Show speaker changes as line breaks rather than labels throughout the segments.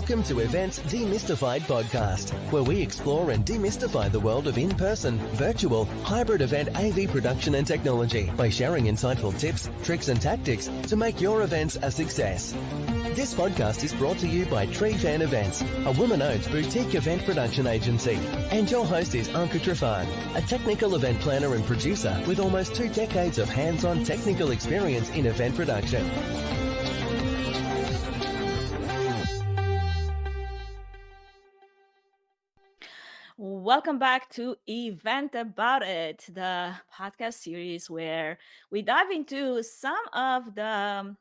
Welcome to eVENT's Demystified podcast, where we explore and demystify the world of in-person, virtual, hybrid event AV production and technology by sharing insightful tips, tricks and tactics to make your events a success. This podcast is brought to you by Tree Fan Events, a woman-owned boutique event production agency. And your host is 𝐂𝐻𝐸𝐿, a technical event planner and producer with almost 2 decades of hands-on technical experience in event production.
Welcome back to eventaboutit, the podcast series where we dive into some of the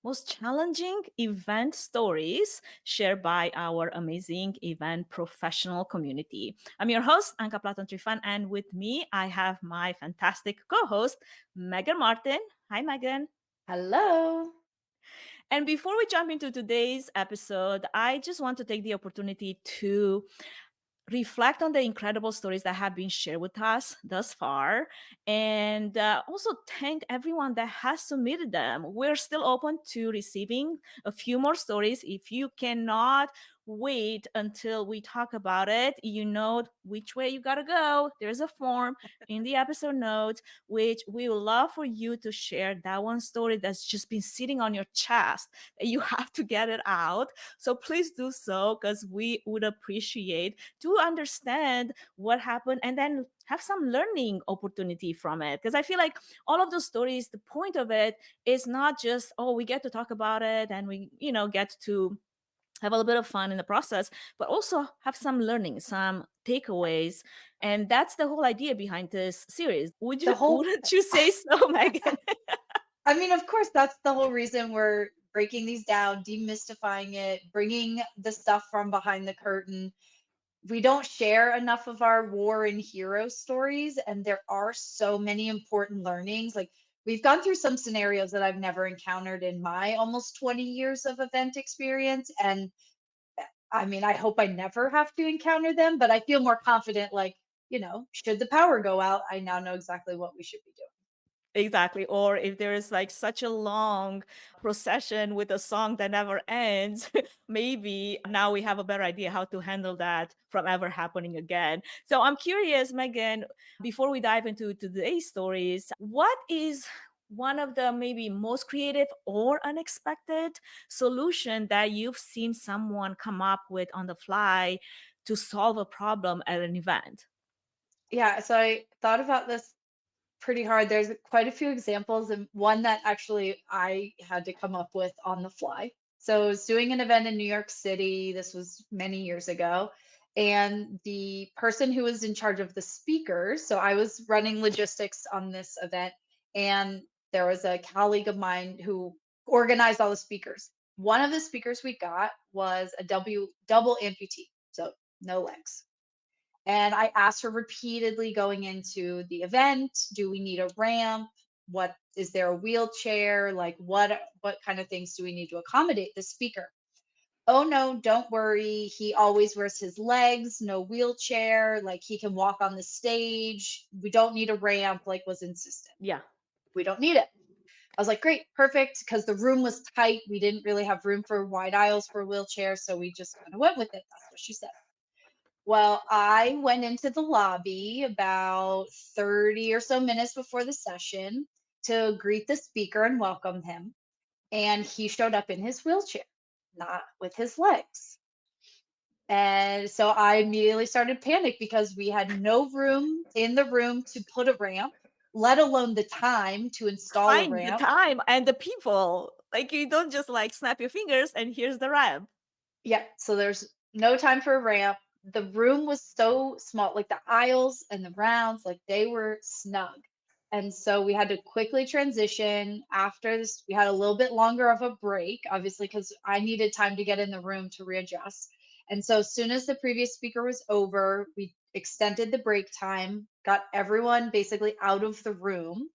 most challenging event stories shared by our amazing event professional community. I'm your host, 𝐂𝐻𝐸𝐿 Trifan, and with me, I have my fantastic co-host, Megan Martin. Hi, Megan.
Hello.
And before we jump into today's episode, I just want to take the opportunity to reflect on the incredible stories that have been shared with us thus far, and also thank everyone that has submitted them. We're still open to receiving a few more stories. If you cannot wait until we talk about it, you know which way you gotta go. There's a form in the episode notes, which we would love for you to share that one story that's just been sitting on your chest that you have to get it out. So please do so, because we would appreciate to understand what happened and then have some learning opportunity from it. Because I feel like all of those stories, the point of it is not just, oh, we get to talk about it and we, get to have a little bit of fun in the process, but also have some learning, some takeaways. And that's the whole idea behind this series. Wouldn't you say so, Megan?
I mean, of course, that's the whole reason we're breaking these down, demystifying it, bringing the stuff from behind the curtain. We don't share enough of our war and hero stories, and there are so many important learnings. Like, we've gone through some scenarios that I've never encountered in my almost 20 years of event experience. And I mean, I hope I never have to encounter them, but I feel more confident, like, should the power go out, I now know exactly what we should be doing.
Exactly. Or if there is like such a long procession with a song that never ends, maybe now we have a better idea how to handle that from ever happening again. So I'm curious, Megan, before we dive into today's stories, what is one of the maybe most creative or unexpected solution that you've seen someone come up with on the fly to solve a problem at an event?
Yeah, so I thought about this pretty hard. There's quite a few examples, and one that actually I had to come up with on the fly. So I was doing an event in New York City. This was many years ago. And the person who was in charge of the speakers, so I was running logistics on this event, and there was a colleague of mine who organized all the speakers. One of the speakers we got was a double amputee, so no legs. And I asked her repeatedly going into the event, do we need a ramp? What is there a wheelchair? Like what kind of things do we need to accommodate the speaker? Oh no, don't worry. He always wears his legs, no wheelchair, like he can walk on the stage. We don't need a ramp, like was insistent.
Yeah.
We don't need it. I was like, great, perfect, because the room was tight. We didn't really have room for wide aisles for wheelchairs, so we just kind of went with it. That's what she said. Well, I went into the lobby about 30 or so minutes before the session to greet the speaker and welcome him. And he showed up in his wheelchair, not with his legs. And so I immediately started panic because we had no room in the room to put a ramp, let alone the time to install a
Find the
ramp.
time and the people. Like, you don't just like snap your fingers and here's the ramp.
Yeah, so there's no time for a ramp. The room was so small, like the aisles and the rounds, like they were snug. And so we had to quickly transition. After this, we had a little bit longer of a break, obviously, because I needed time to get in the room to readjust. And so as soon as the previous speaker was over, we extended the break time, got everyone basically out of the room,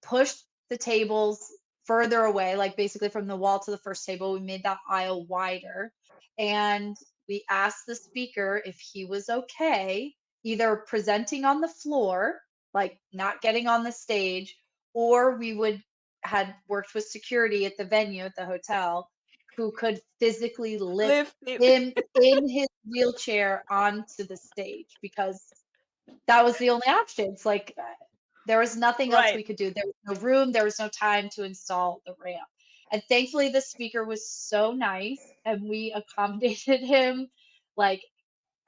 pushed the tables further away, like basically from the wall to the first table. We made that aisle wider. And we asked the speaker if he was okay, either presenting on the floor, like not getting on the stage, or we would had worked with security at the venue at the hotel who could physically lift
Lift it.
him in his wheelchair onto the stage because that was the only option. It's like there was nothing else
Right.
we could do. There was no room, there was no time to install the ramp. And thankfully, the speaker was so nice and we accommodated him like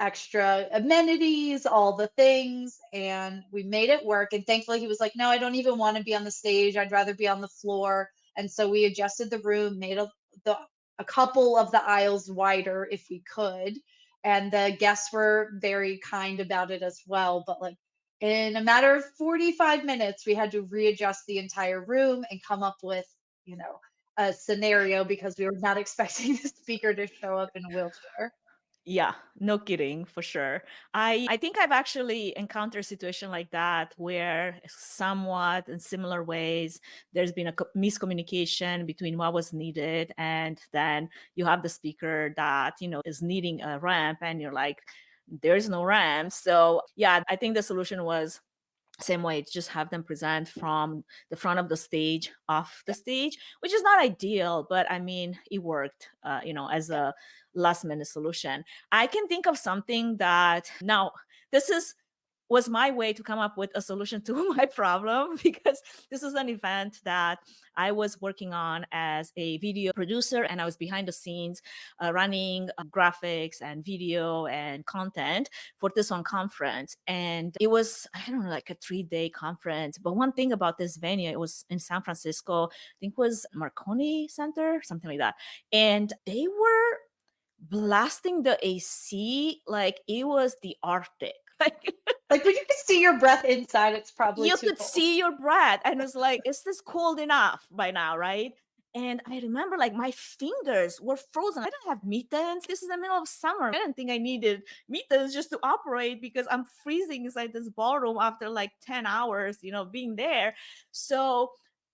extra amenities, all the things, and we made it work. And thankfully, he was like, "No, I don't even want to be on the stage. I'd rather be on the floor." And so we adjusted the room, made the, a couple of the aisles wider if we could. And the guests were very kind about it as well. But like in a matter of 45 minutes, we had to readjust the entire room and come up with, you know, a scenario because we were not expecting the speaker to show up in a wheelchair.
Yeah, no kidding, for sure. I think I've actually encountered a situation like that where somewhat in similar ways there's been a miscommunication between what was needed, and then you have the speaker that, is needing a ramp and you're like, there's no ramp. So yeah, I think the solution was same way, just have them present from the front of the stage, off the stage, which is not ideal, but I mean it worked, as
Yeah.
a last minute solution. I can think of something that now, this was my way to come up with a solution to my problem, because this is an event that I was working on as a video producer, and I was behind the scenes running graphics and video and content for this one conference. And it was, I don't know, like a 3-day conference. But one thing about this venue, it was in San Francisco, I think it was Marconi Center, something like that. And they were blasting the AC like it was the Arctic.
Like when you can see your breath inside, it's probably
You
too
could
cold.
see your breath, and it's like, is this cold enough by now, right? And I remember like my fingers were frozen. I didn't have mittens. This is the middle of summer. I didn't think I needed mittens just to operate because I'm freezing inside this ballroom after like 10 hours, being there. So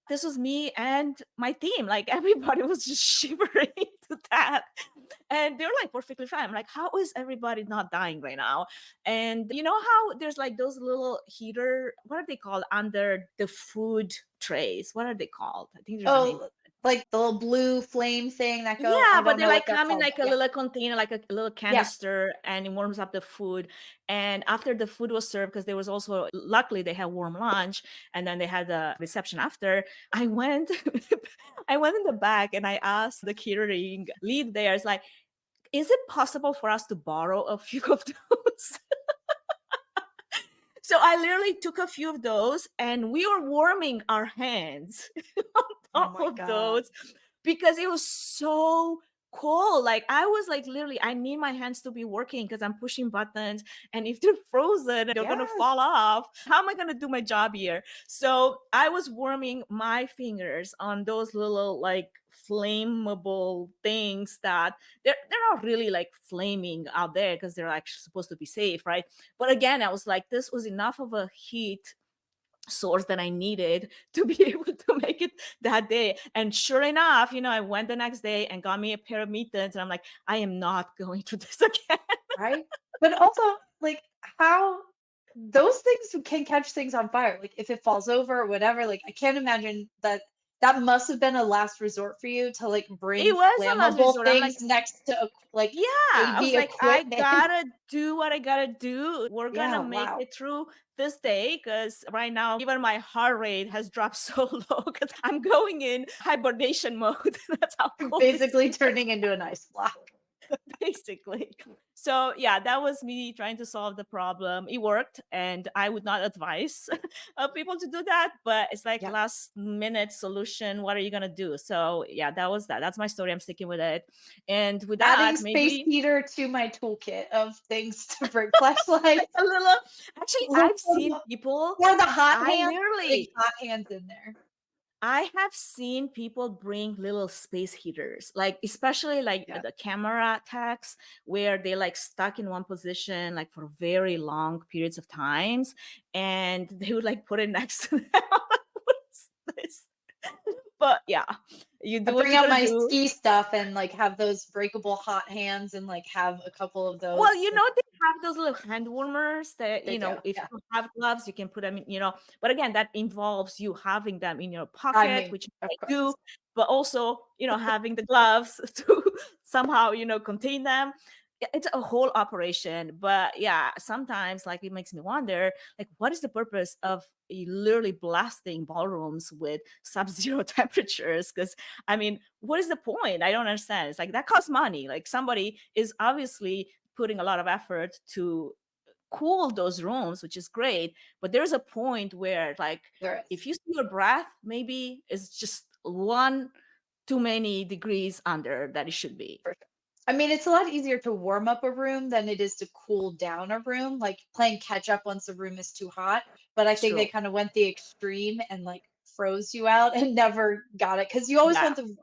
this was me and my team. Like everybody was just shivering to death. And they're like perfectly fine. I'm like, how is everybody not dying right now? And you know how there's like those little heater, what are they called, under the food trays? What are they called? I think there's a name.
Oh, like the little blue flame thing that go,
Yeah,
I
but
don't
they
know what
like
they're
come in
called,
like
but
a
yeah.
little container, like a little
Yeah.
canister, and it warms up the food. And after the food was served, because there was also, luckily they had warm lunch, and then they had the reception after. I went, I went in the back and I asked the catering lead there, it's like, is it possible for us to borrow a few of those? So I literally took a few of those and we were warming our hands on
Oh
top
my
of
God.
those because it was so cold. Like I was like, literally, I need my hands to be working because I'm pushing buttons. And if they're frozen, they're going to
Yes.
fall off. How am I going to do my job here? So I was warming my fingers on those little like flammable things that they're not really like flaming out there because they're actually supposed to be safe, right? But again, I was like, this was enough of a heat source that I needed to be able to make it that day. And sure enough, I went the next day and got me a pair of mittens. And I'm like, I am not going through this again.
Right? But also, like, how those things can catch things on fire. Like, if it falls over or whatever, like, I can't imagine that that must have been a last resort for you to like
It
bring
was a last
flammable
resort. I'm like,
things next to like
yeah, I was
AV
like, I
equipment.
gotta do what I gotta do. We're gonna
Yeah,
make
wow.
it through this day because right now, even my heart rate has dropped so low because I'm going in hibernation mode. That's how cold it's
Basically turning into an ice block.
basically. So yeah, that was me trying to solve the problem. It worked, and I would not advise people to do that, but it's like
Yeah.
last minute solution. What are you gonna do? So yeah, that was that. That's my story. I'm sticking with it. And with
Adding
that,
space
maybe
heater to my toolkit of things to bring flashlights.
a little, actually,
Little
I've seen people,
for the hot
I
hands, big
literally
hot hands in there.
I have seen people bring little space heaters, like especially like
Yeah.
the camera tags, where they like stuck in one position like for very long periods of times, and they would like put it next to them. What is this? But yeah, You
I
do what
bring
you
out
gotta
my
do.
ski stuff and like have those breakable hot hands and like have a couple of
Well,
those.
you know, they have those little hand warmers that,
They
you
do.
know, if
Yeah.
you have gloves, you can put them in, you know, but again, that involves you having them in your
I
pocket,
mean,
which
of
I do,
course.
but also, you know, having the gloves to somehow, you know, contain them. It's a whole operation. But yeah, sometimes like it makes me wonder, like, what is the purpose of literally blasting ballrooms with sub-zero temperatures? Because I mean, what is the point? I don't understand. It's like that costs money. Like somebody is obviously putting a lot of effort to cool those rooms, which is great. But there's a point where, like,
There is.
if you see your breath, maybe it's just one too many degrees under that it should be.
For sure. I mean, it's a lot easier to warm up a room than it is to cool down a room, like playing catch up once the room is too hot. But I
It's
think they
true.
kind of went the extreme and like froze you out and never got it. Because you always
Yeah,
want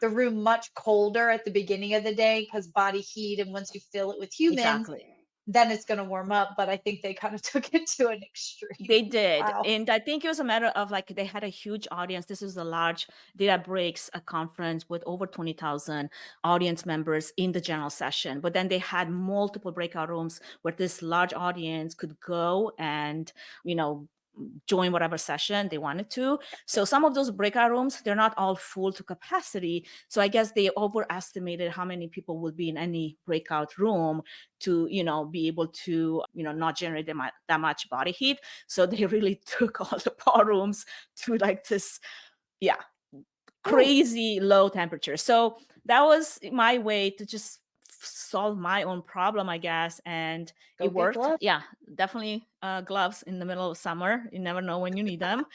the room much colder at the beginning of the day because body heat. And once you fill it with humans,
exactly.
then it's going to warm up. But I think they kind of took it to an extreme.
They did.
Wow.
And I think it was a matter of like they had a huge audience. This is a large data breaks a conference with over 20,000 audience members in the general session. But then they had multiple breakout rooms where this large audience could go and, you know, join whatever session they wanted to. So some of those breakout rooms, they're not all full to capacity. So I guess they overestimated how many people would be in any breakout room to, you know, be able to, you know, not generate that much body heat. So they really took all the ballrooms to like this, yeah,
Ooh,
crazy low temperature. So that was my way to just solve my own problem, I guess, and it
go get
worked.
gloves.
Yeah, definitely gloves in the middle of summer. You never know when you need them.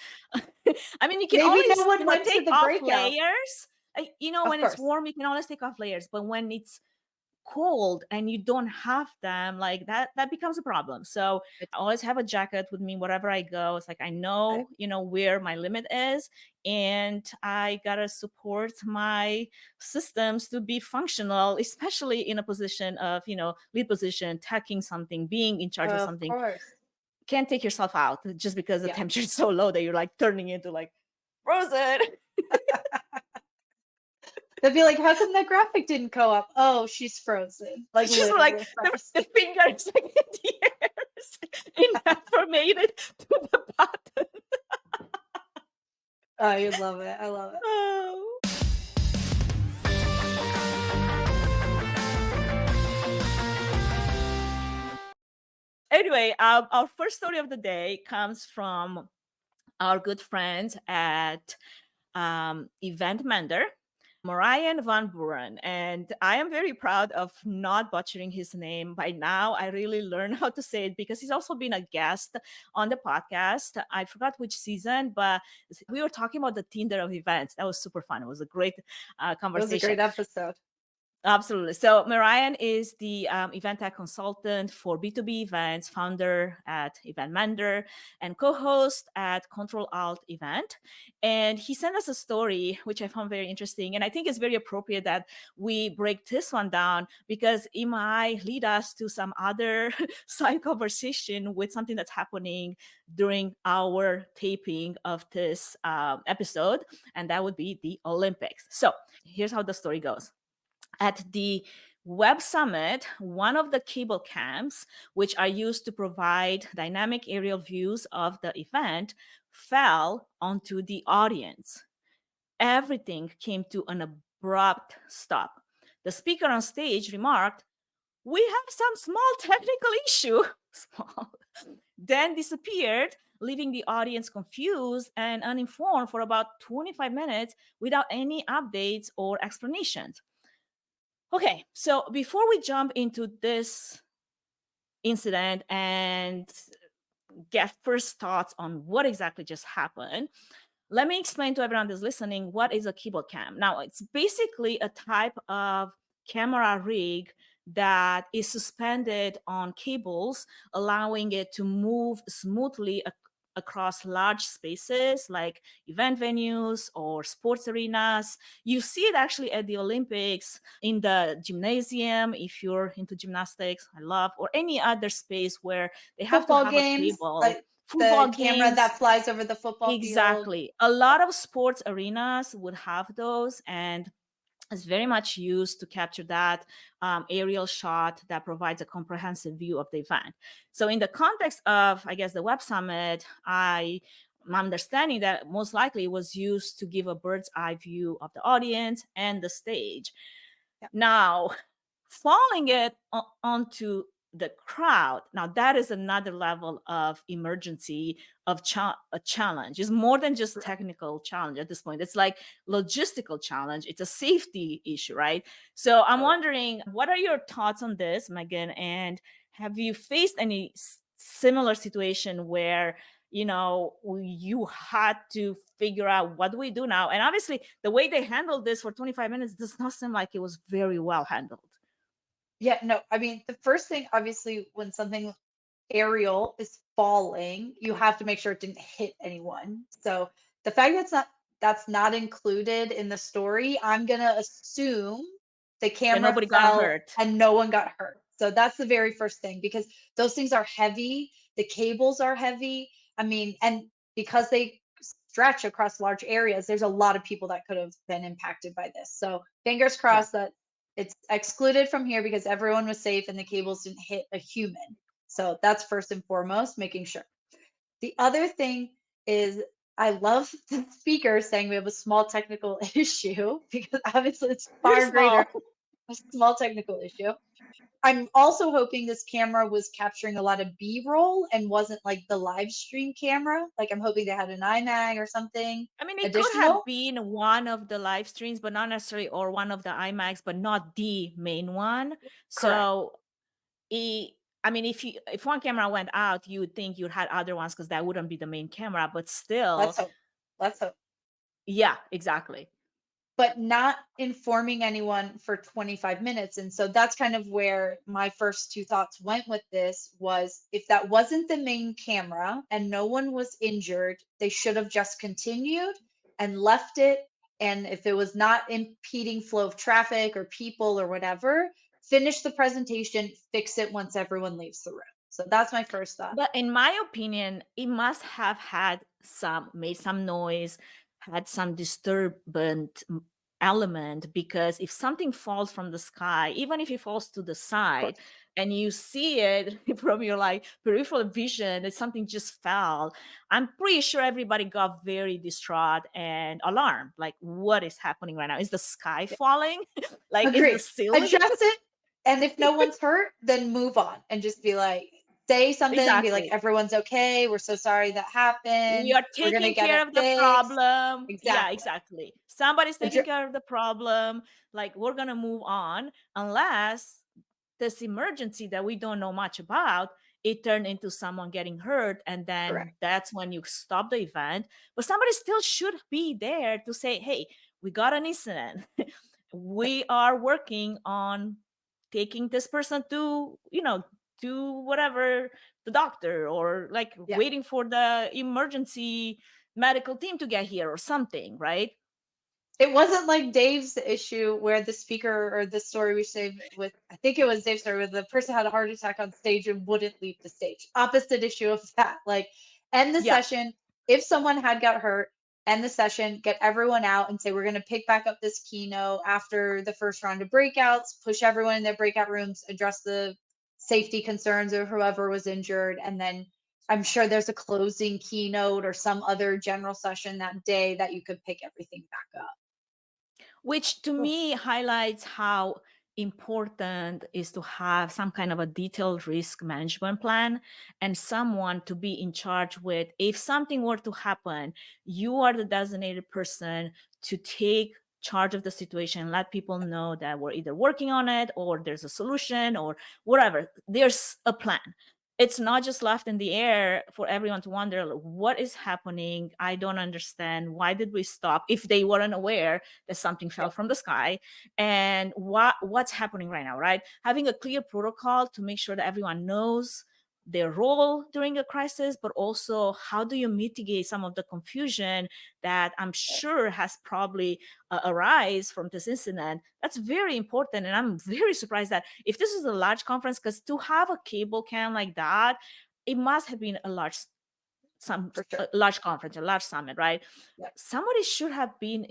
I mean, you can
Maybe no
always,
one
you know,
went to
take
the
off
breakout.
layers. You know,
Of
when it's
course.
warm, you can always take off layers, but when it's cold and you don't have them, like that becomes a problem. So
It's
I always have a jacket with me wherever I go. It's like I know, you know, where my limit is, and I gotta support my systems to be functional, especially in a position of, you know, lead position, tacking something, being in charge of
of
something.
course.
Can't take yourself out just because the
Yeah.
temperature is so low that you're like turning into like frozen.
They'd be like, how come that graphic didn't go up? Oh, she's frozen. Like
It's just like
literally
the
frozen.
finger is like in the air. It never made it to the button.
I love it. I love it.
Oh. Anyway, our first story of the day comes from our good friends at Event Mender, Marian Van Buren. And I am very proud of not butchering his name. By now, I really learned how to say it because he's also been a guest on the podcast. I forgot which season, but we were talking about the Tinder of events. That was super fun. It was a great
It was a
conversation.
great episode.
Absolutely. So Marian is the event tech consultant for B2B events, founder at Event Mender, and co-host at Control-Alt-Event. And he sent us a story, which I found very interesting. And I think it's very appropriate that we break this one down because it might lead us to some other side conversation with something that's happening during our taping of this episode. And that would be the Olympics. So here's how the story goes. At the Web Summit, one of the cable cams, which are used to provide dynamic aerial views of the event, fell onto the audience. Everything came to an abrupt stop. The speaker on stage remarked, "We have some small technical issue," small, then disappeared, leaving the audience confused and uninformed for about 25 minutes without any updates or explanations. Okay, so before we jump into this incident and get first thoughts on what exactly just happened, let me explain to everyone that's listening what is a cable cam. Now, it's basically a type of camera rig that is suspended on cables, allowing it to move smoothly across large spaces like event venues or sports arenas. You see it actually at the Olympics in the gymnasium, if you're into gymnastics, I love, or any other space where they have to
Football
have a
games,
cable
like The
football
camera
games.
that flies over the football field.
Exactly. A lot of sports arenas would have those, and it's very much used to capture that aerial shot that provides a comprehensive view of the event. So in the context of, I guess, the Web Summit, my understanding that most likely it was used to give a bird's eye view of the audience and the stage.
Yeah.
Now, falling it onto the crowd, now that is another level of emergency, of a challenge. It's more than just technical challenge at this point. It's like logistical challenge. It's a safety issue, right? So I'm wondering, what are your thoughts on this, Megan? And have you faced any similar situation where you had to figure out, what do we do now? And obviously the way they handled this for 25 minutes does not seem like it was very well handled.
Yeah, no, I mean, the first thing, obviously, when something aerial is falling, you have to make sure it didn't hit anyone. So the fact that's not included in the story, I'm gonna assume the
That
camera
nobody got
fell
hurt.
and no one got hurt. So that's the very first thing, because those things are heavy, the cables are heavy. I mean, and because they stretch across large areas, there's a lot of people that could have been impacted by this. So fingers
Yeah.
crossed that it's excluded from here because everyone was safe and the cables didn't hit a human. So that's first and foremost, making sure. The other thing is, I love the speaker saying we have a small technical issue, because obviously it's
Very
far
small.
greater, a small technical issue. I'm also hoping this camera was capturing a lot of B-roll and wasn't like the live stream camera. Like, I'm hoping they had an iMag or something
I mean, it could have
additional.
been one of the live streams, but not necessarily, or one of the iMacs, but not the main one.
Correct.
So I mean, if one camera went out, you would think you'd had other ones, because that wouldn't be the main camera, but
Let's
still,
hope. Let's hope.
yeah, exactly.
But not informing anyone for 25 minutes. And so that's kind of where my first two thoughts went with this was, if that wasn't the main camera and no one was injured, they should have just continued and left it. And if it was not impeding flow of traffic or people or whatever, finish the presentation, fix it once everyone leaves the room. So that's my first thought.
But in my opinion, it must have made some noise, had some disturbant element, because if something falls from the sky, even if it falls to the
Of
side
course.
and you see it from your peripheral vision that something just fell, I'm pretty sure everybody got very distraught and alarmed. Like, what is happening right now? Is the sky falling? Like, is the
Agreed.
ceiling?
Address it. And if no one's hurt, then move on and just be like, say something, be like,
Exactly.
everyone's okay. We're so sorry that
We
happened.
are
We're going to
taking
get
care
it
of the
fixed.
problem. Yeah,
Exactly.
exactly. Somebody's taking
Addre-
care of the problem. Like, we're going to move on, unless this emergency that we don't know much about, it turned into someone getting hurt. And then
Correct.
that's when you stop the event. But somebody still should be there to say, hey, we got an incident. We are working on taking this person to, to whatever, the doctor, or like
Yeah.
waiting for the emergency medical team to get here or something, right?
It wasn't like Dave's issue where the speaker, or the story we saved with, I think it was Dave's story, where the person had a heart attack on stage and wouldn't leave the stage. Opposite issue of that. Like, end the
Yeah.
session. If someone had got hurt, end the session, get everyone out and say, we're going to pick back up this keynote after the first round of breakouts, push everyone in their breakout rooms, address the safety concerns of whoever was injured, and then I'm sure there's a closing keynote or some other general session that day that you could pick everything back up.
Which to me highlights how important is to have some kind of a detailed risk management plan, and someone to be in charge with, if something were to happen, you are the designated person to take charge of the situation, let people know that we're either working on it, or there's a solution, or whatever. There's a plan. It's not just left in the air for everyone to wonder, what is happening? I don't understand. Why did we stop? If they weren't aware that something fell from the sky, and what's happening right now, right? Having a clear protocol to make sure that everyone knows their role during a crisis, but also how do you mitigate some of the confusion that I'm sure has probably arise from this incident. That's very important. And I'm very surprised that if this is a large conference, because to have a cable cam like that, it must have been a large some
For sure.
large conference, a large summit, right?
Yep.
Somebody should have been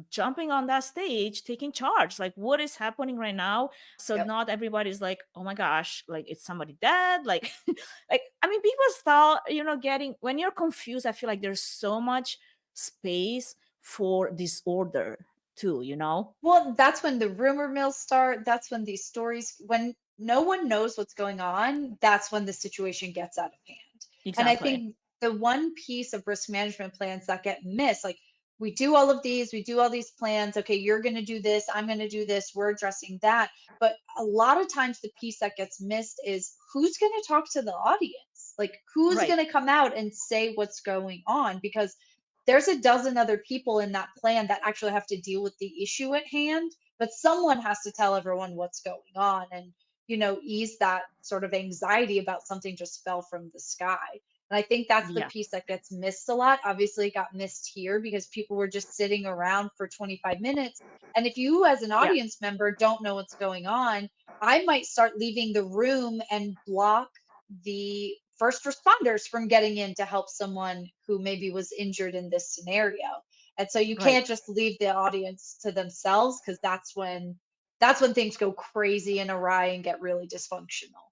jumping on that stage, taking charge. Like, what is happening right now? So
Yep.
not everybody's like, oh my gosh, like, is somebody dead? Like, like, I mean, people start, getting, when you're confused, I feel like there's so much space for disorder too,
Well, that's when the rumor mills start. That's when these stories, when no one knows what's going on, that's when the situation gets out of hand. And I
Exactly.
think the one piece of risk management plans that get missed, like we do all of these, we do all these plans. Okay, you're going to do this, I'm going to do this, we're addressing that. But a lot of times the piece that gets missed is who's going to talk to the audience? Like who's
Right.
going to come out and say what's going on? Because there's a dozen other people in that plan that actually have to deal with the issue at hand, but someone has to tell everyone what's going on and, ease that sort of anxiety about something just fell from the sky. And I think that's the
Yeah.
piece that gets missed a lot. Obviously, it got missed here because people were just sitting around for 25 minutes. And if you, as an
Yeah.
audience member, don't know what's going on, I might start leaving the room and block the first responders from getting in to help someone who maybe was injured in this scenario. And so you
Right.
can't just leave the audience to themselves because that's when things go crazy and awry and get really dysfunctional.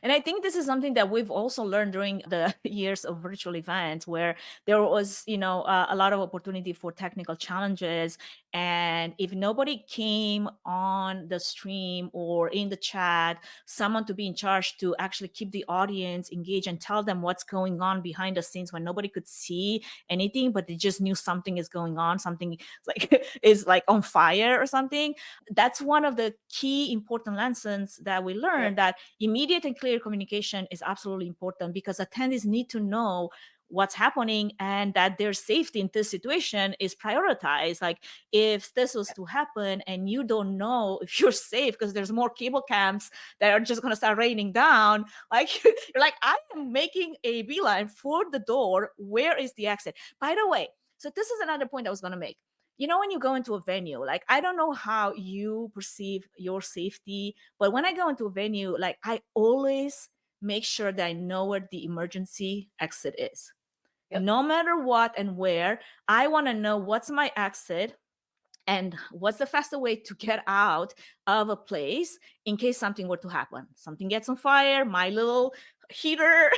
And I think this is something that we've also learned during the years of virtual events, where there was, a lot of opportunity for technical challenges. And if nobody came on the stream or in the chat, someone to be in charge to actually keep the audience engaged and tell them what's going on behind the scenes when nobody could see anything, but they just knew something is going on, something like is like on fire or something. That's one of the key important lessons that we learned,
Yep.
that immediate and clear communication is absolutely important, because attendees need to know what's happening and that their safety in this situation is prioritized. Like, if this was to happen and you don't know if you're safe because there's more cable cams that are just going to start raining down, like you're like, I am making a beeline for the door. Where is the exit? By the way, so this is another point I was going to make. When you go into a venue, like, I don't know how you perceive your safety, but when I go into a venue, like, I always make sure that I know where the emergency exit is.
Yep.
No matter what and where, I want to know what's my exit and what's the fastest way to get out of a place in case something were to happen. Something gets on fire, my little heater,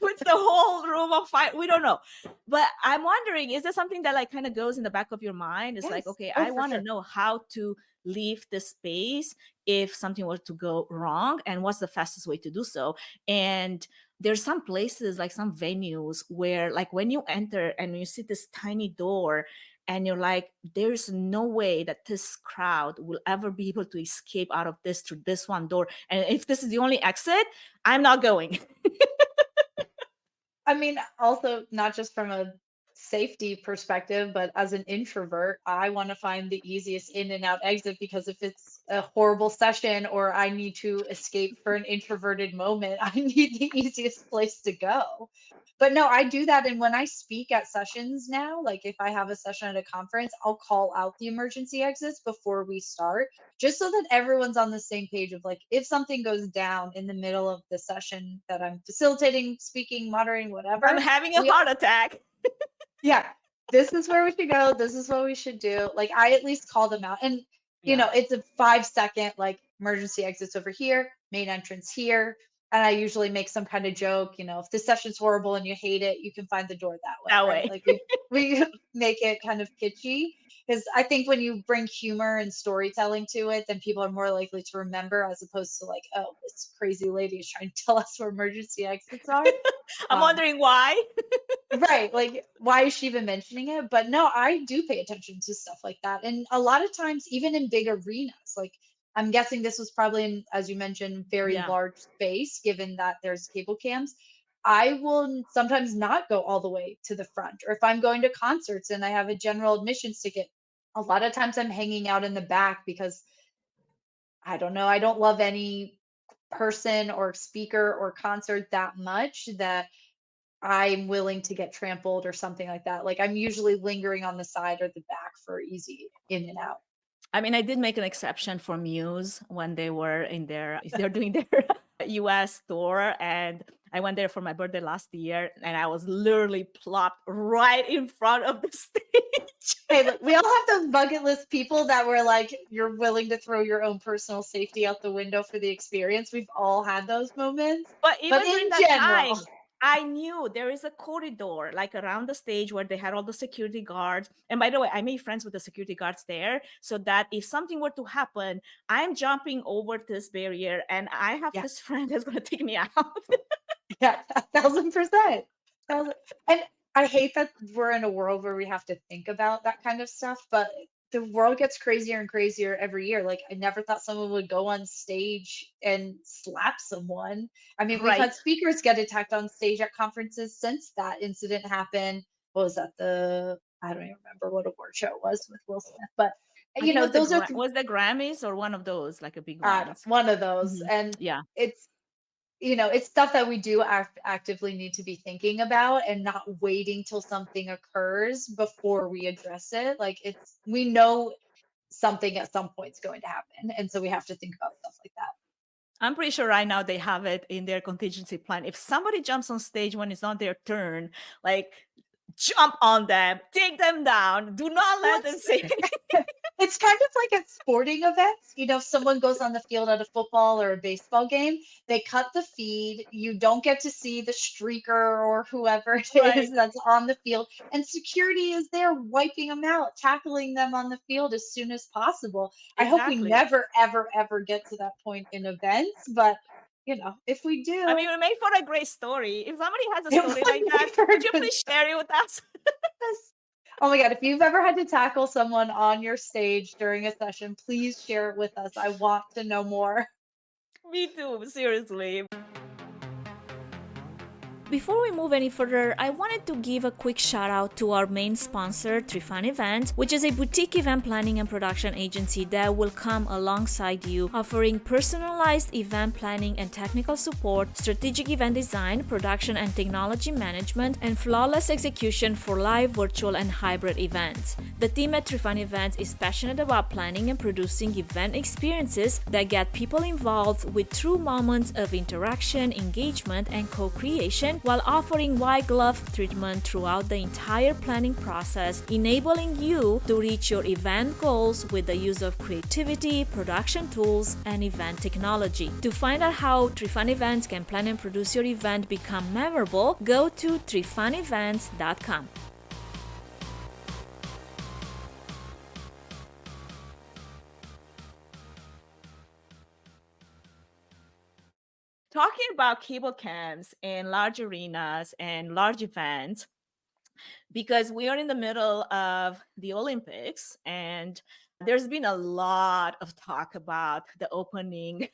puts the whole room on fire. We don't know. But I'm wondering, is there something that like kind of goes in the back of your mind? It's like,
Yes.
okay,
Oh,
I
for
want to
sure.
know how to leave the space if something were to go wrong, and what's the fastest way to do so. And there's some places, like some venues, where like when you enter and you see this tiny door and you're like, there's no way that this crowd will ever be able to escape out of this through this one door. And if this is the only exit, I'm not going.
I mean, also not just from a safety perspective, but as an introvert, I want to find the easiest in and out exit because if it's a horrible session or I need to escape for an introverted moment, I need the easiest place to go. But no, I do that. And when I speak at sessions now, like if I have a session at a conference, I'll call out the emergency exits before we start, just so that everyone's on the same page of like, if something goes down in the middle of the session that I'm facilitating, speaking, moderating,
I'm
whatever,
having a
we
heart attack.
yeah, this is where we should go. This is what we should do. Like I at least call them out. And
Yeah.
it's a 5 second like emergency exits over here, main entrance here. And I usually make some kind of joke, if this session's horrible and you hate it, you can find the door that way,
That
right?
way.
Like we make it kind of kitschy. Because I think when you bring humor and storytelling to it, then people are more likely to remember as opposed to like, oh, this crazy lady is trying to tell us where emergency exits are.
I'm
Um,
wondering why.
Right. Like, why is she even mentioning it? But no, I do pay attention to stuff like that. And a lot of times, even in big arenas, like I'm guessing this was probably in, as you mentioned, very
Yeah.
large space, given that there's cable cams. I will sometimes not go all the way to the front. Or if I'm going to concerts and I have a general admissions ticket, a lot of times I'm hanging out in the back because I don't know, I don't love any person or speaker or concert that much that I'm willing to get trampled or something like that. Like I'm usually lingering on the side or the back for easy in and out.
I mean, I did make an exception for Muse when they're doing their US tour, and I went there for my birthday last year, and I was literally plopped right in front of the stage.
Hey, look, we all have those bucket list people that were like, you're willing to throw your own personal safety out the window for the experience. We've all had those moments.
But
But
even during
in
that
general,
time, I knew there is a corridor like around the stage where they had all the security guards. And by the way, I made friends with the security guards there so that if something were to happen, I'm jumping over this barrier and I have
yeah,
this friend that's going to take me out.
yeah, 1,000%. Thousand- And I hate that we're in a world where we have to think about that kind of stuff, but the world gets crazier and crazier every year. Like, I never thought someone would go on stage and slap someone. I mean, we've had
Right.
speakers get attacked on stage at conferences since that incident happened. What was that? I don't even remember what award show it was with Will Smith, but
I think it was
those are
was the Grammys or one of those, like a big ones.
one of those.
Mhm.
And
Yeah.
it's it's stuff that we do actively need to be thinking about and not waiting till something occurs before we address it. Like we know something at some point is going to happen. And so we have to think about stuff like that.
I'm pretty sure right now they have it in their contingency plan. If somebody jumps on stage when it's not their turn, like jump on them, take them down, do not
Well,
let them say
it's kind of like at sporting events. If someone goes on the field at a football or a baseball game, they cut the feed. You don't get to see the streaker or whoever it
right.
is that's on the field. And security is there wiping them out, tackling them on the field as soon as possible. I hope we
Exactly.
never, ever, ever get to that point in events. But, if we
I mean,
do,
we made for a great story. If somebody has a
it
story like
would
that,
make for a
could you
good
please share it with us?
Yes. Oh my God, if you've ever had to tackle someone on your stage during a session, please share it with us. I want to know more.
Me too, seriously. Before we move any further, I wanted to give a quick shout out to our main sponsor, Trifan Events, which is a boutique event planning and production agency that will come alongside you, offering personalized event planning and technical support, strategic event design, production and technology management, and flawless execution for live, virtual, and hybrid events. The team at Trifan Events is passionate about planning and producing event experiences that get people involved with true moments of interaction, engagement, and co-creation, while offering white glove treatment throughout the entire planning process, enabling you to reach your event goals with the use of creativity, production tools, and event technology. To find out how Trifan Events can plan and produce your event become memorable, go to trifanevents.com. Talking about cable cams and large arenas and large events, because we are in the middle of the Olympics and there's been a lot of talk about the opening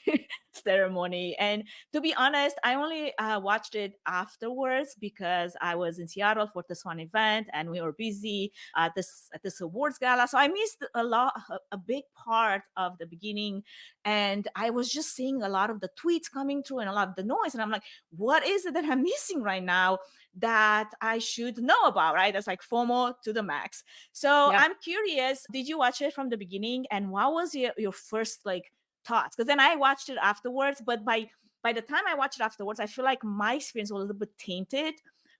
ceremony. And to be honest, I only watched it afterwards because I was in Seattle for this one event and we were busy at this awards gala. So I missed a big part of the beginning. And I was just seeing a lot of the tweets coming through and a lot of the noise. And I'm like, what is it that I'm missing right now that I should know about, right? That's like FOMO to the max. So
Yeah.
I'm curious, did you watch it from the beginning? And what was your first like thoughts? Because then I watched it afterwards, but by the time I watched it afterwards, I feel like my experience was a little bit tainted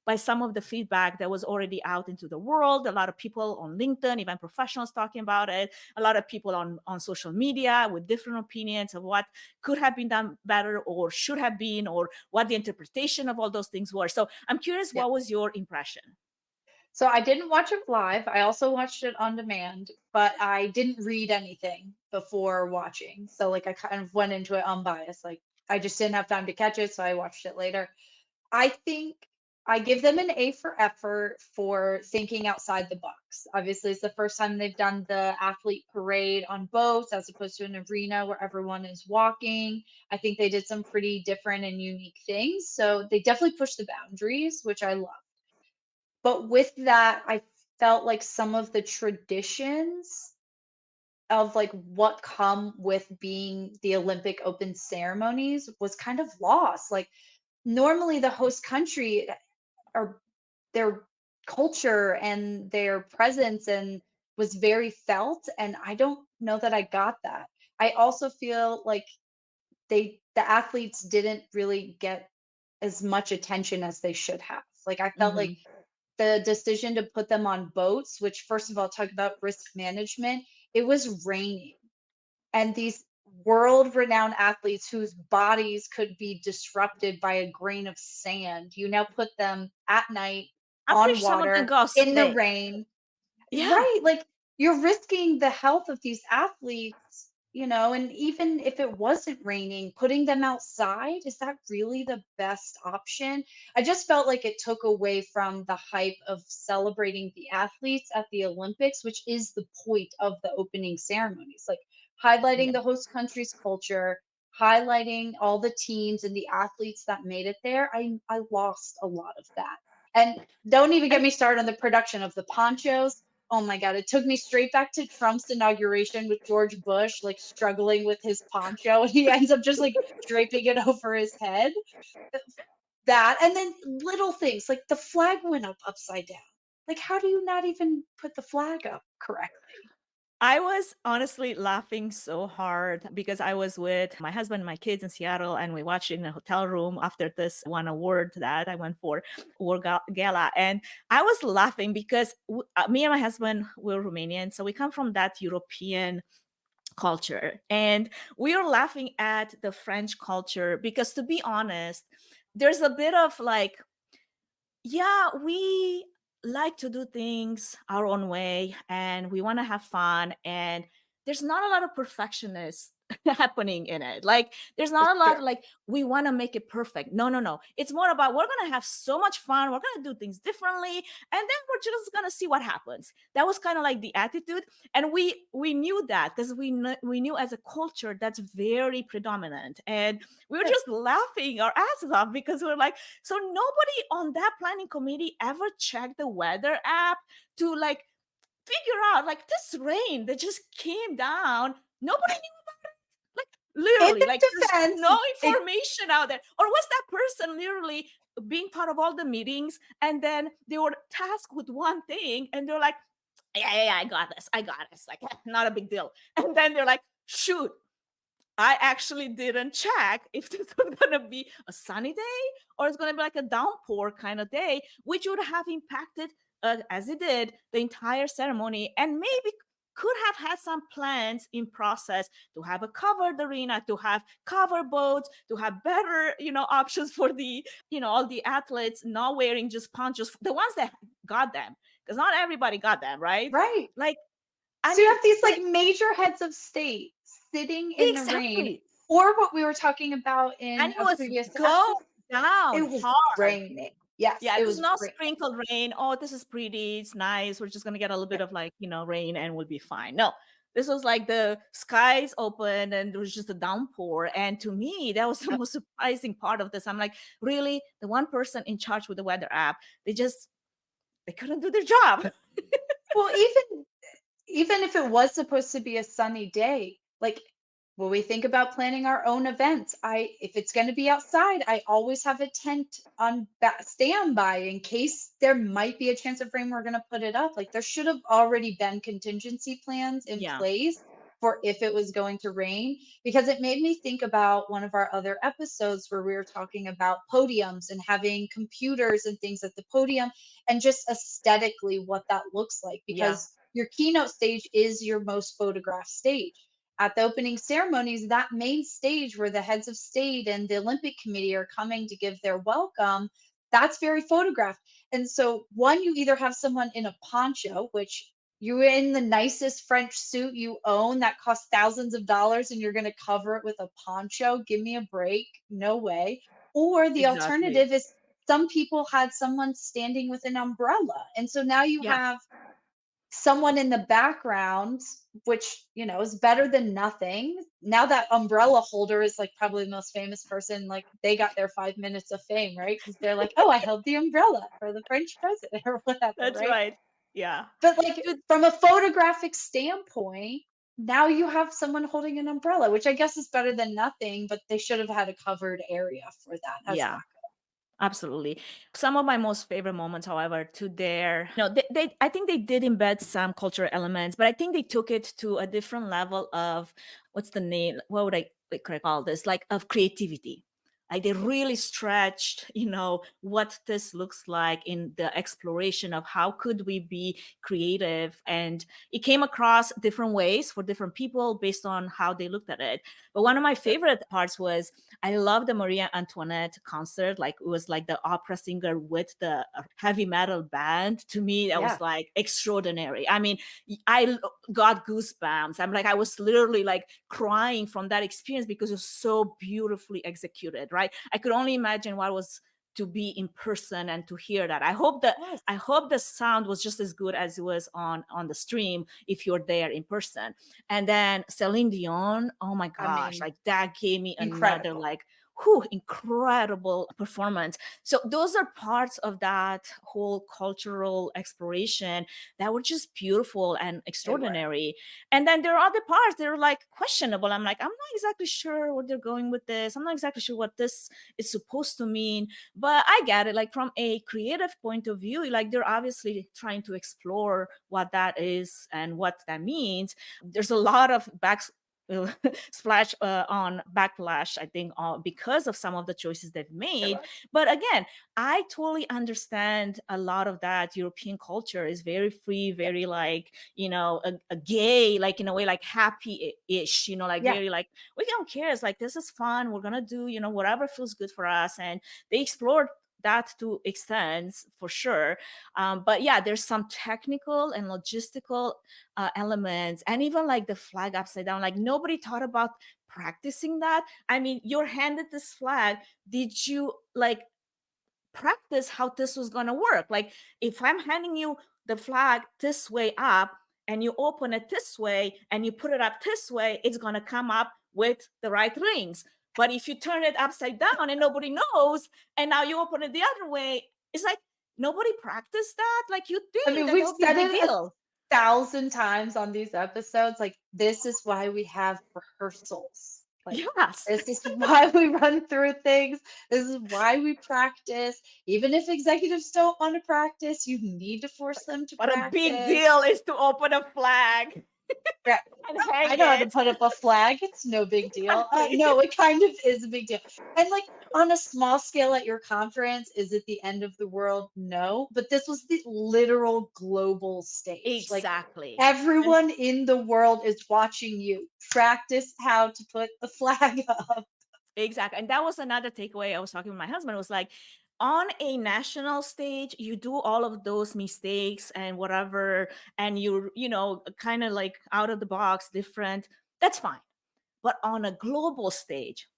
by some of the feedback that was already out into the world. A lot of people on LinkedIn, even professionals talking about it, a lot of people on social media with different opinions of what could have been done better or should have been, or what the interpretation of all those things were. So I'm curious,
Yeah.
what was your impression?
So I didn't watch it live. I also watched it on demand, but I didn't read anything before watching. So like I kind of went into it unbiased. Like I just didn't have time to catch it, so I watched it later. I think I give them an A for effort for thinking outside the box. Obviously, it's the first time they've done the athlete parade on boats as opposed to an arena where everyone is walking. I think they did some pretty different and unique things. So they definitely pushed the boundaries, which I love. But with that, I felt like some of the traditions of like what come with being the Olympic Open ceremonies was kind of lost. Like normally the host country or their culture and their presence and was very felt, and I don't know that I got that. I also feel like the athletes didn't really get as much attention as they should have. Like I felt like
Mhm.
the decision to put them on boats, which first of all, talk about risk management, it was raining. And these world renowned athletes whose bodies could be disrupted by a grain of sand, you now put them at night
I'm pretty
on
sure some of them
water
got
in the
sick.
rain.
Yeah.
Right, like, you're risking the health of these athletes, and even if it wasn't raining, putting them outside, is that really the best option? I just felt like it took away from the hype of celebrating the athletes at the Olympics, which is the point of the opening ceremonies, like, highlighting
Yeah.
the host country's culture, highlighting all the teams and the athletes that made it there. I lost a lot of that, and don't even get
And
me started on the production of the ponchos. Oh my god, it took me straight back to Trump's inauguration with George Bush, like, struggling with his poncho, and he ends up just, like, draping it over his head. Uh, That, and then little things, like, the flag went up upside down. Like, how do you not even put the flag up correctly?
I was honestly laughing so hard because I was with my husband and my kids in Seattle, and we watched it in a hotel room after this one award that I went for, award gala. And I was laughing because me and my husband were Romanian. So we come from that European culture. And we are laughing at the French culture because, to be honest, there's a bit of like, yeah, we like to do things our own way and we want to have fun. And there's not a lot of perfectionists happening in it. Like, there's
For
not a lot
sure.
of like, we want to make it perfect. No, no, no. It's more about we're going to have so much fun. We're going to do things differently. And then we're just going to see what happens. That was kind of like the attitude. And we knew that because we knew as a culture that's very predominant. And we were
Right.
just laughing our asses off because we were like, so nobody on that planning committee ever checked the weather app to like figure out like this rain that just came down. Nobody knew about it. Like,
In
literally, like,
their
there's
defense,
no
it
information out there. Or was that person literally being part of all the meetings and then they were tasked with one thing and they're like, yeah, yeah, yeah, I got this. I got this. Like, not a big deal. And then they're like, shoot, I actually didn't check if this was going to be a sunny day or it's going to be like a downpour kind of day, which would have impacted, as it did, the entire ceremony, and maybe could have had some plans in process to have a covered arena, to have cover boats, to have better, options for the, all the athletes not wearing just ponchos, the ones that got them, because not everybody got them, right?
right.
Like, I
So you
mean,
have these, like, major heads of state sitting in the rain,
exactly.
or what we were talking about
And
in
it
a
was
previous
going
episode,
down
it was
hard.
raining. Yes,
Yeah,
it
it was
was
not
raining.
sprinkled rain. Oh, this is pretty. It's nice. We're just gonna get a little bit of like, rain and we'll be fine. No, this was like the skies open and there was just a downpour. And to me, that was the most surprising part of this. I'm like, really? The one person in charge with the weather app, they couldn't do their job.
Well, even if it was supposed to be a sunny day, like when we think about planning our own events, if it's going to be outside, I always have a tent on standby in case there might be a chance of rain. We're going to put it up. Like there should have already been contingency plans in
Yeah.
place for if it was going to rain, because it made me think about one of our other episodes where we were talking about podiums and having computers and things at the podium, and just aesthetically what that looks like,
Yeah.
because your keynote stage is your most photographed stage. At the opening ceremonies, that main stage where the heads of state and the Olympic Committee are coming to give their welcome, that's very photographed. And so, one, you either have someone in a poncho, which you're in the nicest French suit you own that costs thousands of dollars, and you're going to cover it with a poncho. Give me a break. No way. Or the
Exactly.
alternative is some people had someone standing with an umbrella. And so now you
Yeah.
have someone in the background, which, is better than nothing. Now that umbrella holder is like probably the most famous person, like they got their 5 minutes of fame, right? Because they're like, oh, I held the umbrella for the French president or whatever,
That's
right?
right. Yeah.
But like
Dude,
from a photographic standpoint, now you have someone holding an umbrella, which I guess is better than nothing, but they should have had a covered area for that as
yeah.
backup.
Absolutely. Some of my most favorite moments, however, to their, I think they did embed some cultural elements, but I think they took it to a different level of what's the name? What would I call this? Like of creativity. Like they really stretched, what this looks like in the exploration of how could we be creative. And it came across different ways for different people based on how they looked at it. But one of my favorite parts was I love the Maria Antoinette concert. Like it was like the opera singer with the heavy metal band. To me, that
Yeah.
was like extraordinary. I mean, I got goosebumps. I'm like, I was literally like crying from that experience because it was so beautifully executed, right? I could only imagine what it was to be in person and to hear that.
Yes.
I hope the sound was just as good as it was on the stream if you're there in person. And then Celine Dion, oh my
I
gosh,
mean,
like that gave me another
incredible.
like incredible performance. So those are parts of that whole cultural exploration that were just beautiful and
They were.
extraordinary. And then there are other parts that are like questionable. I'm like, I'm not exactly sure where they're going with this. I'm not exactly sure what this is supposed to mean, but I get it. Like from a creative point of view, like they're obviously trying to explore what that is and what that means. There's a lot of splash on backlash, I think, because of some of the choices they've made. But again, I totally understand a lot of that. European culture is very free, very like, a gay, like in a way, like happy-ish, like
Yeah.
very like, we don't care. It's like, this is fun. We're going to do, whatever feels good for us. And they explored that to extents for sure. But yeah, there's some technical and logistical elements, and even like the flag upside down. Like nobody thought about practicing that. I mean, you're handed this flag. Did you like practice how this was going to work? Like if I'm handing you the flag this way up and you open it this way and you put it up this way, it's going to come up with the right rings. But if you turn it upside down and nobody knows, and now you open it the other way, it's like nobody practiced that. Like you
I
think
mean,
that
we've
would be a
said
big
it
deal.
1,000 times on these episodes. Like, this is why we have rehearsals. Like,
Yes.
this is why we run through things. This is why we practice. Even if executives don't want to practice, you need to force them to
But a big
practice.
deal is to open a flag
Yeah,
and
I
hang
know how to
it.
put up a flag. It's no big deal.
Exactly.
No, it kind of is a big deal. And like on a small scale at your conference, is it the end of the world? No, but this was the literal global stage. Like
Exactly. And
everyone in the world is watching you practice how to put the flag up.
exactly. And that was another takeaway. I was talking with my husband. It was like, on a national stage, you do all of those mistakes and whatever, and you're, kind of like out of the box, different. That's fine. But on a global stage,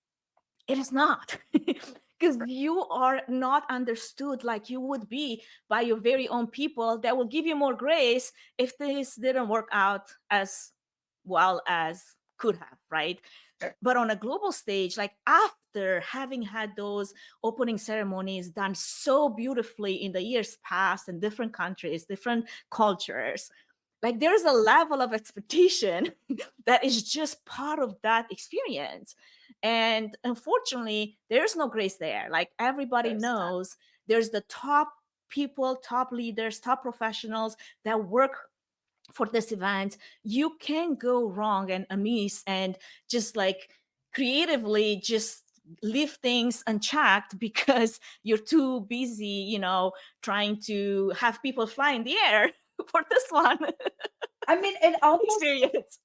it is not. Because you are not understood like you would be by your very own people that will give you more grace if this didn't work out as well as could have, right?
Sure.
But on a global stage, like after having had those opening ceremonies done so beautifully in the years past in different countries, different cultures, like there's a level of expectation that is just part of that experience. And unfortunately, there's no grace there. Like everybody
There's not.
knows there's the top people, top leaders, top professionals that work for this event. You can go wrong and amiss and just like creatively just leave things unchecked because you're too busy, trying to have people fly in the air for this one
I mean, it almost
experience.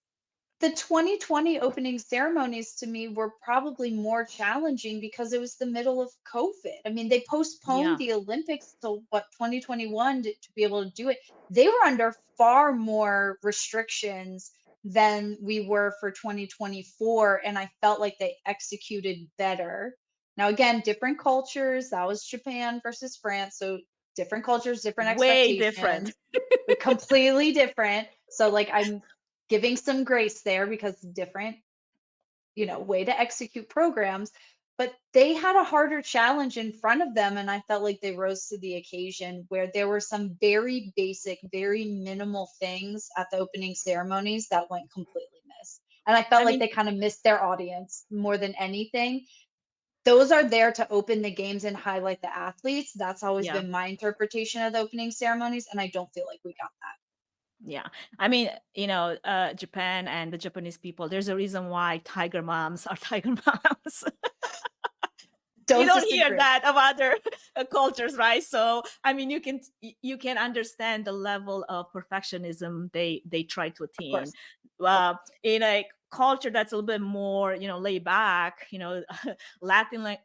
the 2020 opening ceremonies to me were probably more challenging because it was the middle of COVID. I mean, they postponed
Yeah.
the Olympics to what 2021 to be able to do it. They were under far more restrictions than we were for 2024, and I felt like they executed better. Now, again, different cultures. That was Japan versus France, so different cultures, different
Way different.
expectations, completely different. So, like, I'm giving some grace there because different, way to execute programs, but they had a harder challenge in front of them, and I felt like they rose to the occasion where there were some very basic, very minimal things at the opening ceremonies that went completely missed. And I felt
I
like
mean,
they kind of missed their audience more than anything. Those are there to open the games and highlight the athletes. That's always
yeah.
been my interpretation of the opening ceremonies, and I don't feel like we got that.
Yeah. I mean, Japan and the Japanese people, there's a reason why tiger moms are tiger moms. You
Don't
don't hear
disagree.
that of other cultures, right? So I mean, you can understand the level of perfectionism they try to
Of
attain.
course. Of course.
In a culture that's a little bit more, laid back, Latin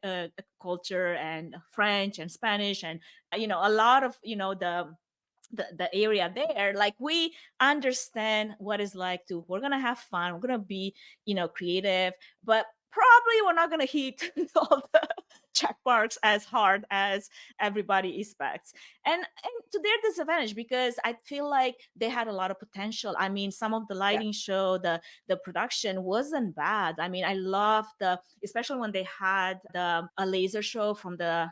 culture and French and Spanish and a lot of the area there, like we understand what it's like to we're gonna have fun, we're gonna be creative, but probably we're not gonna hit all the check marks as hard as everybody expects, and to their disadvantage, because I feel like they had a lot of potential. I mean, some of the
Yeah.
lighting show, the production wasn't bad. I mean, I love the, especially when they had a laser show from the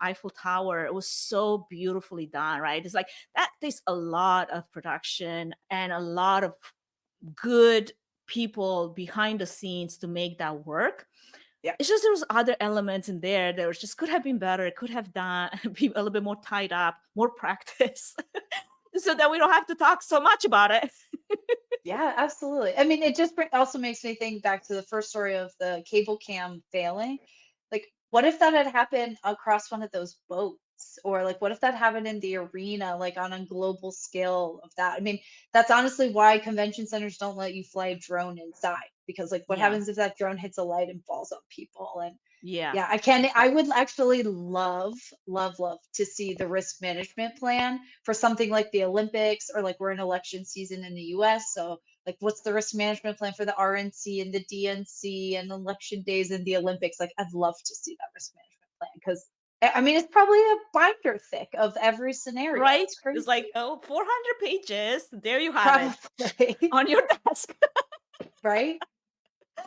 Eiffel Tower. It was so beautifully done, right? It's like that takes a lot of production and a lot of good people behind the scenes to make that work.
Yeah.
It's just there was other elements in there that was just could have been better. It could have done be a little bit more tied up, more practice, so that we don't have to talk so much about it.
Yeah, absolutely. I mean, it just also makes me think back to the first story of the cable cam failing. Like, what if that had happened across one of those boats? Or like, what if that happened in the arena, like on a global scale of that? I mean, that's honestly why convention centers don't let you fly a drone inside, because like, what
Yeah,
happens if that drone hits a light and falls on people? And
yeah,
yeah, I can. I
exactly.
would actually love to see the risk management plan for something like the Olympics, or like we're in election season in the US. So, like, what's the risk management plan for the RNC and the DNC and election days in the Olympics? Like, I'd love to see that risk management plan, because I mean, it's probably a binder thick of every scenario.
Right?
It's
It's like,
crazy.
oh, 400 pages. There you have it
Probably,
on your desk.
right?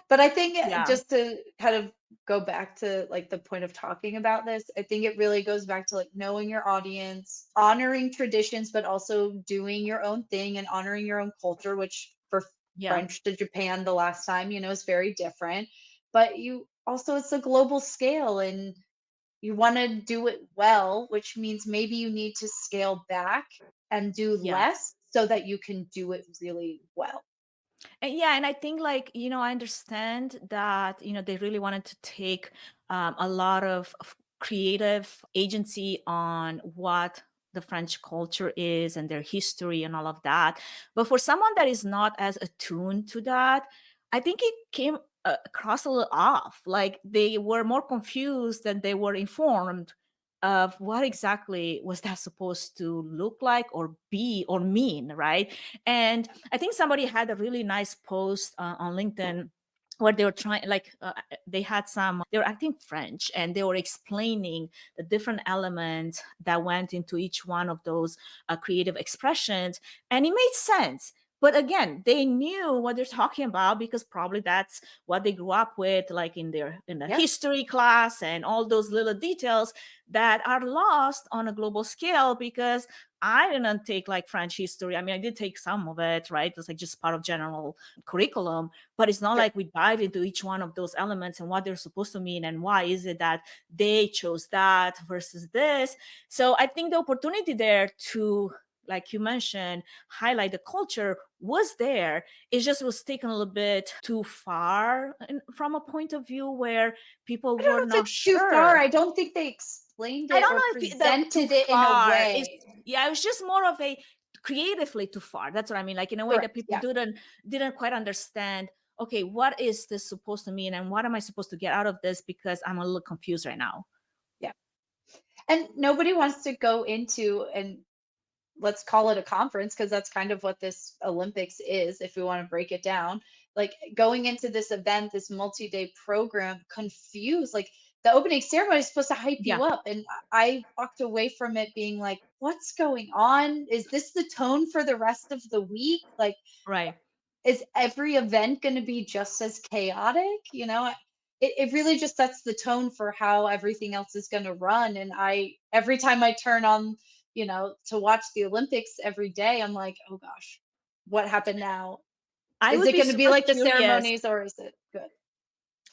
But I think
Yeah,
just to kind of go back to like the point of talking about this, I think it really goes back to like knowing your audience, honoring traditions, but also doing your own thing and honoring your own culture, which for
yeah,
French to Japan the last time, is very different. But you also, it's a global scale, and you want to do it well, which means maybe you need to scale back and do
yeah.
less so that you can do it really well.
And yeah, and I think, like, I understand that, they really wanted to take a lot of creative agency on what the French culture is and their history and all of that. But for someone that is not as attuned to that, I think it came across a little off. Like they were more confused than they were informed of what exactly was that supposed to look like or be or mean, right? And I think somebody had a really nice post on LinkedIn where they were trying, like, they were acting French and they were explaining the different elements that went into each one of those creative expressions. And it made sense. But again, they knew what they're talking about because probably that's what they grew up with, like in the
Yeah.
history class and all those little details that are lost on a global scale because I didn't take like French history. I mean, I did take some of it, right? It's like just part of general curriculum, but it's not
Sure.
like we dive into each one of those elements and what they're supposed to mean and why is it that they chose that versus this. So I think the opportunity there to, like you mentioned, highlight the culture was there. It just was taken a little bit too far from a point of view where people
I don't
were
know if
not
it's too far.
sure.
I don't think they explained
I
it
don't
or
know if the too
presented it in a
far is,
way.
yeah, it was just more of a creatively too far. That's what I mean. Like in a way that
Correct.
people
Yeah.
didn't quite understand, okay, what is this supposed to mean and what am I supposed to get out of this because I'm a little confused right now.
Yeah. And nobody wants to go into, and let's call it a conference, because that's kind of what this Olympics is, if we want to break it down. Like going into this event, this multi-day program, confused. Like the opening ceremony is supposed to hype
Yeah,
you up. And I walked away from it being like, what's going on? Is this the tone for the rest of the week? Like,
right.
is every event going to be just as chaotic? It really just sets the tone for how everything else is going to run. And every time I turn on, to watch the Olympics every day, I'm like, oh gosh, what happened now?
I
Is
would
it
be
going to be
super
like the
curious.
ceremonies, or is it good?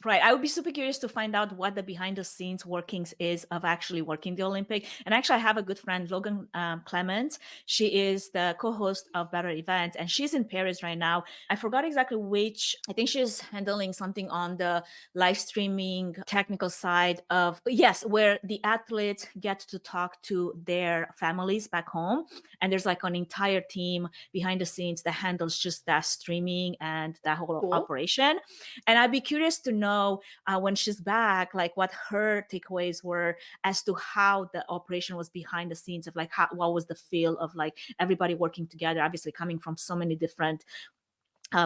Right. I would be super curious to find out what the behind the scenes workings is of actually working the Olympic. And actually, I have a good friend, Logan Clement. She is the co-host of Better Events, and she's in Paris right now. I forgot exactly which. I think she's handling something on the live streaming technical side of, yes, where the athletes get to talk to their families back home. And there's like an entire team behind the scenes that handles just that streaming and that whole
Cool.
operation. And I'd be curious to know when she's back, like what her takeaways were as to how the operation was behind the scenes of like what was the feel of like everybody working together, obviously coming from so many different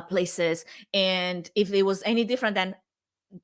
places, and if it was any different than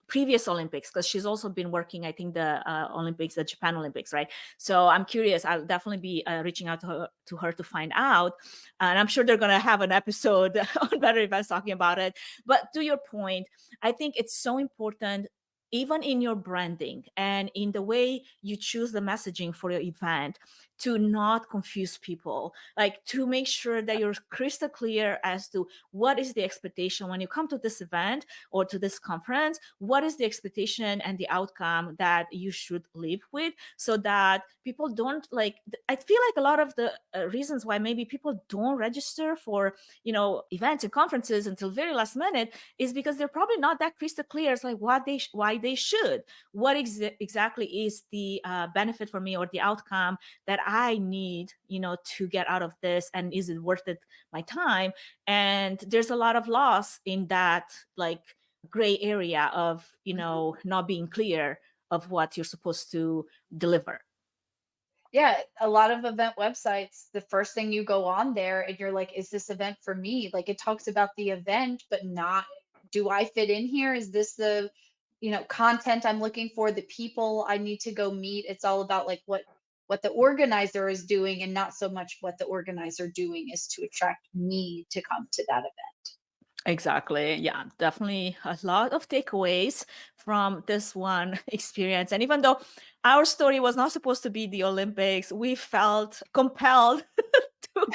previous Olympics, because she's also been working, I think, the Olympics, the Japan Olympics, right? So I'm curious. I'll definitely be reaching out to her to find out. And I'm sure they're going to have an episode on Better Events talking about it. But to your point, I think it's so important, even in your branding and in the way you choose the messaging for your event, to not confuse people, like to make sure that you're crystal clear as to what is the expectation when you come to this event or to this conference. What is the expectation and the outcome that you should live with, so that people don't like, I feel like a lot of the reasons why maybe people don't register for, events and conferences until very last minute is because they're probably not that crystal clear. It's like why they should, what exactly is the benefit for me or the outcome that I need, to get out of this, and is it worth it, my time? And there's a lot of loss in that, like, gray area of, not being clear of what you're supposed to deliver.
Yeah, a lot of event websites, the first thing you go on there and you're like, is this event for me? Like it talks about the event, but not, do I fit in here? Is this the, content I'm looking for, the people I need to go meet? It's all about like what the organizer is doing, and not so much what the organizer doing is to attract me to come to that event.
Exactly. Yeah, definitely a lot of takeaways from this one experience. And even though our story was not supposed to be the Olympics, we felt compelled to,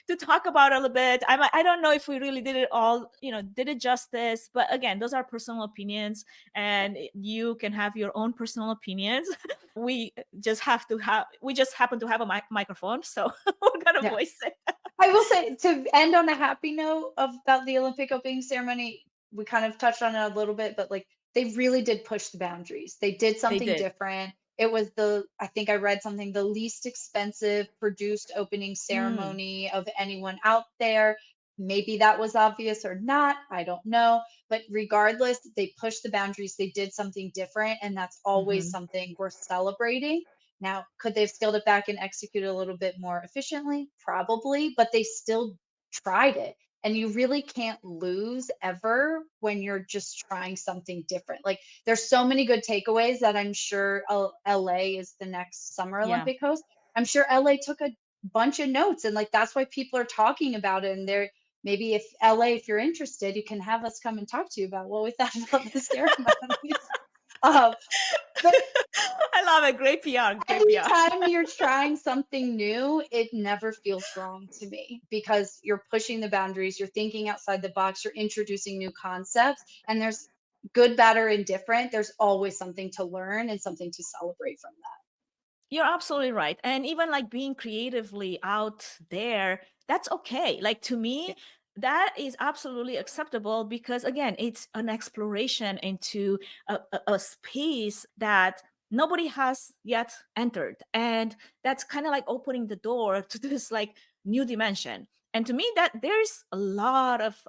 to talk about it a little bit. I don't know if we really did it all, did it justice. But again, those are personal opinions, and you can have your own personal opinions. We just happen to have a microphone, so we're gonna
Yeah.
voice it.
I will say, to end on a happy note about the Olympic opening ceremony, we kind of touched on it a little bit, but like they really did push the boundaries. They did
They
something
did.
different. It was I think I read something, the least expensive produced opening
Mm,
ceremony of anyone out there. Maybe that was obvious or not. I don't know. But regardless, they pushed the boundaries. They did something different. And that's always
mhm.
something worth celebrating. Now, could they have scaled it back and executed a little bit more efficiently? Probably, but they still tried it. And you really can't lose ever when you're just trying something different. Like there's so many good takeaways that I'm sure LA is the next Summer
Yeah.
Olympic host. I'm sure LA took a bunch of notes, and like that's why people are talking about it. And they're, maybe if LA, if you're interested, you can have us come and talk to you about what we thought about the ceremonies. Um, but
I love it. Great PR. Great PR.
anytime you're trying something new, it never feels wrong to me because you're pushing the boundaries, you're thinking outside the box, you're introducing new concepts, and there's good, bad, or indifferent. There's always something to learn and something to celebrate from that.
You're absolutely right. And even like being creatively out there, that's okay. Like to
Yeah.
me, that is absolutely acceptable because again, it's an exploration into a space that nobody has yet entered. And that's kind of like opening the door to this like new dimension. And to me, that there's a lot of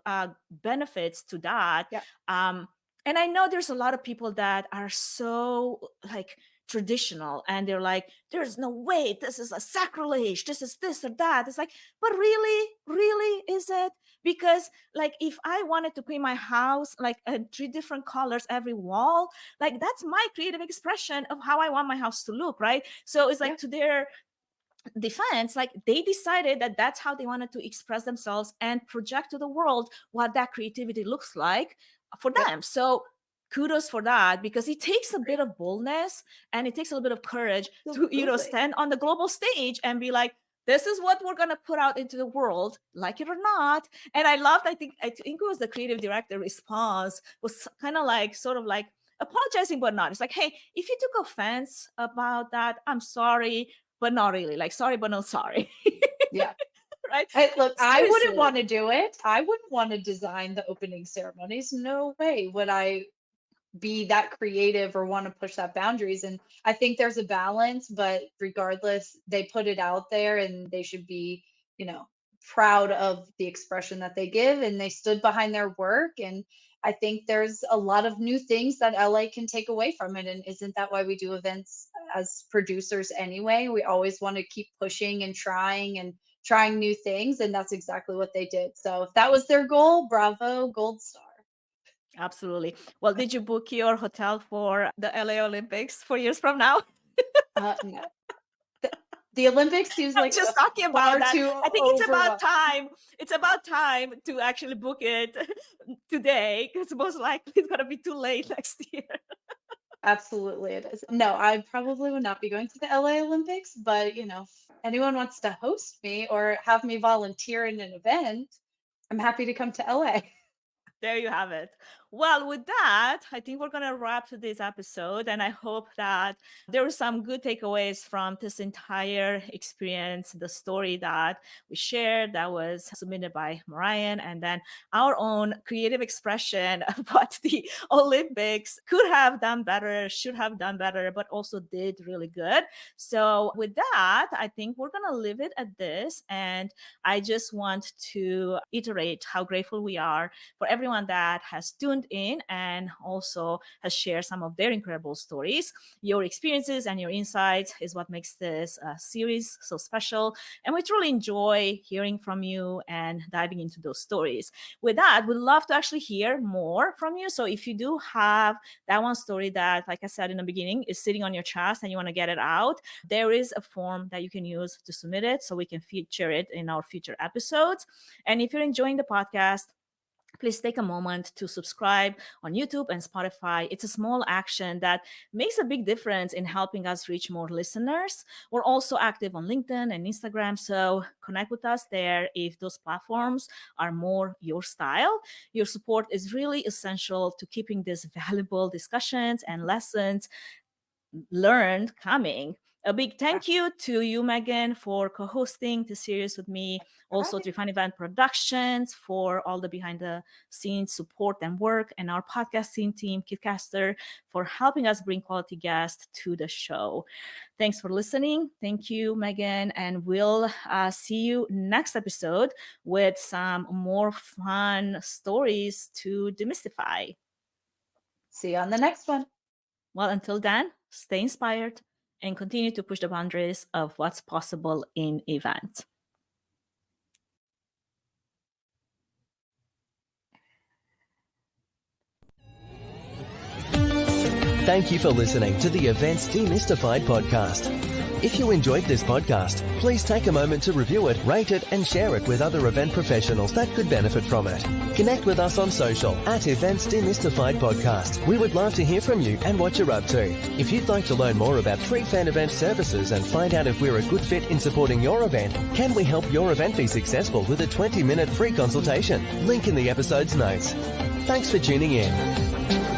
benefits to that.
Yeah.
And I know there's a lot of people that are so like traditional, and they're like, there's no way, this is a sacrilege, this is this or that. It's like, but really is it? Because like if I wanted to paint my house like 3 different colors every wall, like that's my creative expression of how I want my house to look, right? So it's
Yeah.
like, to their defense, like they decided that that's how they wanted to express themselves and project to the world what that creativity looks like for
Yep.
them. So kudos for that, because it takes a bit
Great.
of boldness and it takes a little bit of courage to
Absolutely.
stand on the global stage and be like, this is what we're going to put out into the world, like it or not. And I loved, I think it was the creative director response was kind of like, sort of like apologizing, but not. It's like, hey, if you took offense about that, I'm sorry, but not really. Like, sorry, but no sorry.
Yeah.
Right?
Look, I wouldn't
Seriously.
want to do it. I wouldn't want to design the opening ceremonies. No way would I be that creative or want to push that boundaries. And I think there's a balance, but regardless, they put it out there and they should be, you know, proud of the expression that they give, and they stood behind their work. And I think there's a lot of new things that LA can take away from it. And isn't that why we do events as producers anyway? We always want to keep pushing and trying new things. And that's exactly what they did. So if that was their goal, bravo, gold star.
Absolutely. Well, did you book your hotel for the LA Olympics 4 years from now?
No. The Olympics seems
I'm
like
just talking
far
about that.
too
I think it's
overwhelming.
about time. It's about time to actually book it today, because most likely it's gonna be too late next year.
Absolutely, it is. No, I probably would not be going to the LA Olympics, but if anyone wants to host me or have me volunteer in an event, I'm happy to come to LA.
There you have it. Well, with that, I think we're going to wrap today's episode. And I hope that there were some good takeaways from this entire experience, the story that we shared that was submitted by Marian, and then our own creative expression of what the Olympics could have done better, should have done better, but also did really good. So with that, I think we're going to leave it at this. And I just want to iterate how grateful we are for everyone that has tuned in and also has shared some of their incredible stories. Your experiences and your insights is what makes this series so special. And we truly enjoy hearing from you and diving into those stories. With that, we'd love to actually hear more from you. So if you do have that one story that, like I said in the beginning, is sitting on your chest and you want to get it out, there is a form that you can use to submit it so we can feature it in our future episodes. And if you're enjoying the podcast, please take a moment to subscribe on YouTube and Spotify. It's a small action that makes a big difference in helping us reach more listeners. We're also active on LinkedIn and Instagram, so connect with us there if those platforms are more your style. Your support is really essential to keeping these valuable discussions and lessons learned coming. A big thank you to you, Megan, for co-hosting the series with me. Also to Fun Event Productions for all the behind-the-scenes support and work, and our podcasting team, Kitcaster, for helping us bring quality guests to the show. Thanks for listening. Thank you, Megan, and we'll see you next episode with some more fun stories to demystify.
See you on the next one.
Well, until then, stay inspired and continue to push the boundaries of what's possible in eVENT.
Thank you for listening to the eVENT's Demystified podcast. If you enjoyed this podcast, please take a moment to review it, rate it, and share it with other event professionals that could benefit from it. Connect with us on social at eVENT's Demystified podcast. We would love to hear from you and what you're up to. If you'd like to learn more about pre-fan event services and find out if we're a good fit in supporting your event, can we help your event be successful with a 20-minute free consultation? Link in the episode's notes. Thanks for tuning in.